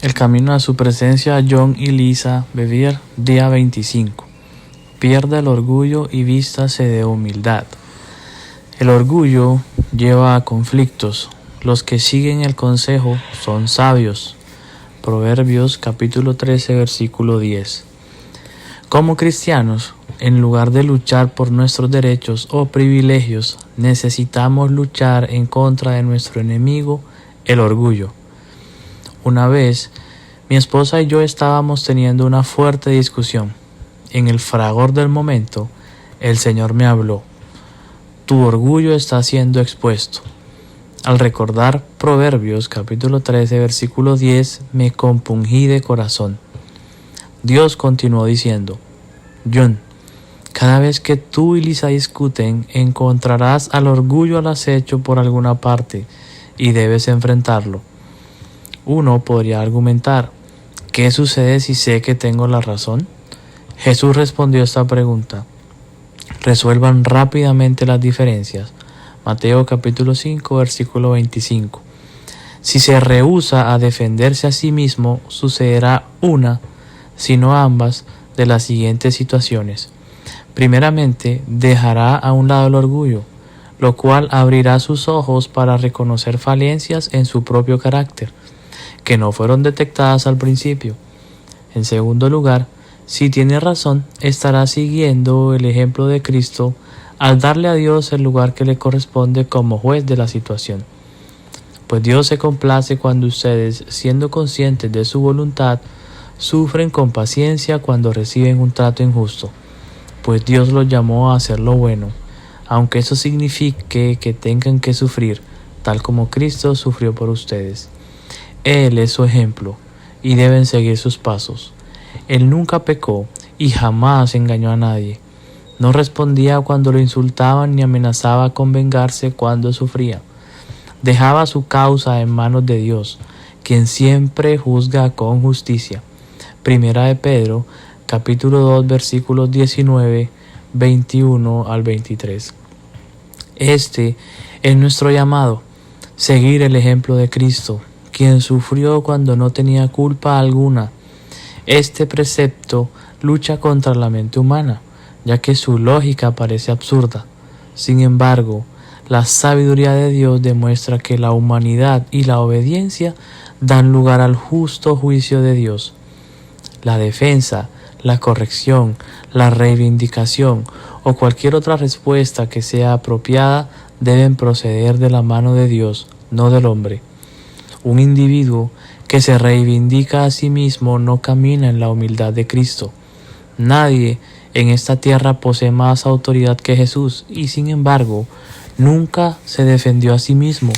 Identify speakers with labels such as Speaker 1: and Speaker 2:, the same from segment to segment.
Speaker 1: El camino a su presencia, John y Lisa Bevere, día 25. Pierda el orgullo y vístase de humildad. El orgullo lleva a conflictos. Los que siguen el consejo son sabios. Proverbios capítulo 13, versículo 10. Como cristianos, en lugar de luchar por nuestros derechos o privilegios, necesitamos luchar en contra de nuestro enemigo, el orgullo. Una vez, mi esposa y yo estábamos teniendo una fuerte discusión. En el fragor del momento, el Señor me habló. Tu orgullo está siendo expuesto. Al recordar Proverbios capítulo 13, versículo 10, me compungí de corazón. Dios continuó diciendo, John, cada vez que tú y Lisa discuten, encontrarás al orgullo al acecho por alguna parte y debes enfrentarlo. Uno podría argumentar, ¿qué sucede si sé que tengo la razón? Jesús respondió a esta pregunta. Resuelvan rápidamente las diferencias. Mateo capítulo 5, versículo 25. Si se rehúsa a defenderse a sí mismo, sucederá una, si no ambas, de las siguientes situaciones. Primeramente, dejará a un lado el orgullo, lo cual abrirá sus ojos para reconocer falencias en su propio carácter, que no fueron detectadas al principio. En segundo lugar, si tiene razón, estará siguiendo el ejemplo de Cristo al darle a Dios el lugar que le corresponde como juez de la situación. Pues Dios se complace cuando ustedes, siendo conscientes de su voluntad, sufren con paciencia cuando reciben un trato injusto, pues Dios los llamó a hacer lo bueno, aunque eso signifique que tengan que sufrir, tal como Cristo sufrió por ustedes. Él es su ejemplo, y deben seguir sus pasos. Él nunca pecó y jamás engañó a nadie. No respondía cuando lo insultaban ni amenazaba con vengarse cuando sufría. Dejaba su causa en manos de Dios, quien siempre juzga con justicia. Primera de Pedro, capítulo 2, versículos 19, 21 al 23. Este es nuestro llamado, seguir el ejemplo de Cristo, quien sufrió cuando no tenía culpa alguna. Este precepto lucha contra la mente humana, ya que su lógica parece absurda. Sin embargo, la sabiduría de Dios demuestra que la humanidad y la obediencia dan lugar al justo juicio de Dios. La defensa, la corrección, la reivindicación o cualquier otra respuesta que sea apropiada deben proceder de la mano de Dios, no del hombre. Un individuo que se reivindica a sí mismo no camina en la humildad de Cristo. Nadie en esta tierra posee más autoridad que Jesús y, sin embargo, nunca se defendió a sí mismo.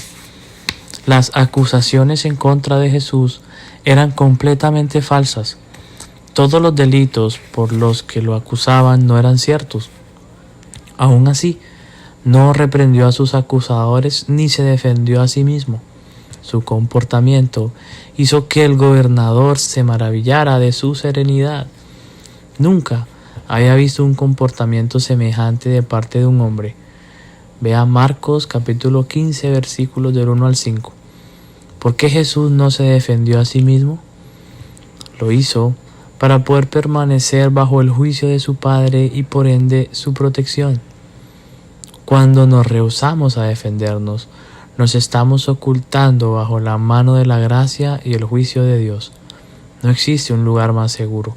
Speaker 1: Las acusaciones en contra de Jesús eran completamente falsas. Todos los delitos por los que lo acusaban no eran ciertos. Aún así, no reprendió a sus acusadores ni se defendió a sí mismo. Su comportamiento hizo que el gobernador se maravillara de su serenidad. Nunca había visto un comportamiento semejante de parte de un hombre. Vea Marcos capítulo 15 versículos del 1 al 5. ¿Por qué Jesús no se defendió a sí mismo? Lo hizo para poder permanecer bajo el juicio de su Padre y por ende su protección. Cuando nos rehusamos a defendernos, nos estamos ocultando bajo la mano de la gracia y el juicio de Dios. No existe un lugar más seguro.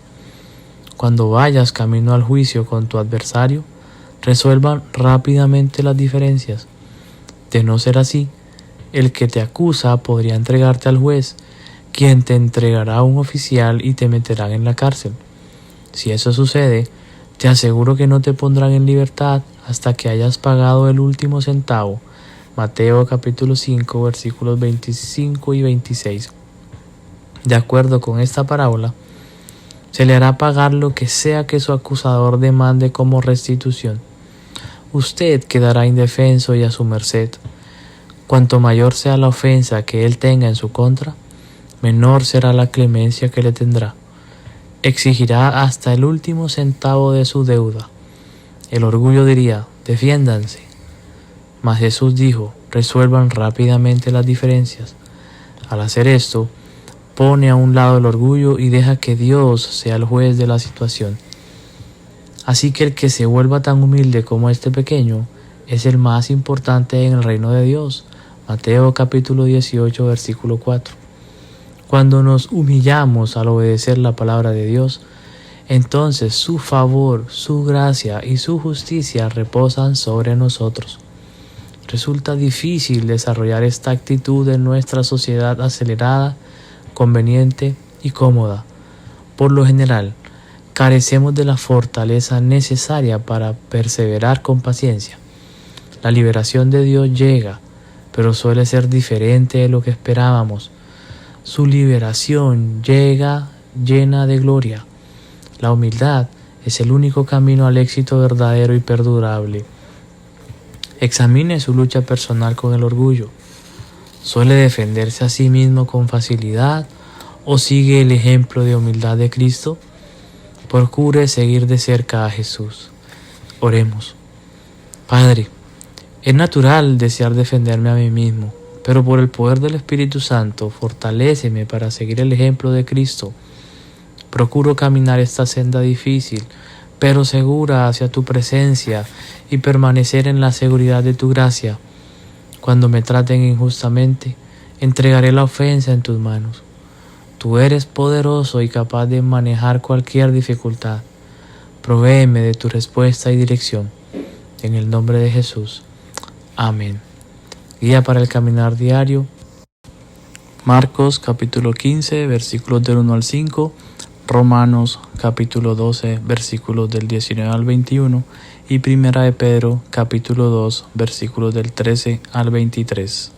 Speaker 1: Cuando vayas camino al juicio con tu adversario, resuelvan rápidamente las diferencias. De no ser así, el que te acusa podría entregarte al juez, quien te entregará a un oficial y te meterán en la cárcel. Si eso sucede, te aseguro que no te pondrán en libertad hasta que hayas pagado el último centavo. Mateo capítulo 5 versículos 25 y 26. De acuerdo con esta parábola, se le hará pagar lo que sea que su acusador demande como restitución. Usted quedará indefenso y a su merced. Cuanto mayor sea la ofensa que él tenga en su contra, menor será la clemencia que le tendrá. Exigirá hasta el último centavo de su deuda. El orgullo diría, defiéndanse. Mas Jesús dijo, resuelvan rápidamente las diferencias. Al hacer esto, Pone a un lado el orgullo y deja que Dios sea el juez de la situación. Así que el que se vuelva tan humilde como este pequeño es el más importante en el reino de Dios. Mateo capítulo 18, versículo 4. Cuando nos humillamos al obedecer la palabra de Dios, entonces su favor, su gracia y su justicia reposan sobre nosotros. Resulta difícil desarrollar esta actitud en nuestra sociedad acelerada, conveniente y cómoda. Por lo general, carecemos de la fortaleza necesaria para perseverar con paciencia. La liberación de Dios llega, pero suele ser diferente de lo que esperábamos. Su liberación llega llena de gloria. La humildad es el único camino al éxito verdadero y perdurable. Examine su lucha personal con el orgullo. ¿Suele defenderse a sí mismo con facilidad o sigue el ejemplo de humildad de Cristo? Procure seguir de cerca a Jesús. Oremos. Padre, es natural desear defenderme a mí mismo, pero por el poder del Espíritu Santo, fortaléceme para seguir el ejemplo de Cristo. Procuro caminar esta senda difícil, pero segura hacia tu presencia y permanecer en la seguridad de tu gracia. Cuando me traten injustamente, entregaré la ofensa en tus manos. Tú eres poderoso y capaz de manejar cualquier dificultad. Provéeme de tu respuesta y dirección. En el nombre de Jesús. Amén. Guía para el caminar diario. Marcos capítulo 15, versículos del 1 al 5. Romanos capítulo 12, versículos del 19 al 21. Y Primera de Pedro capítulo 2, versículos del 13 al 23.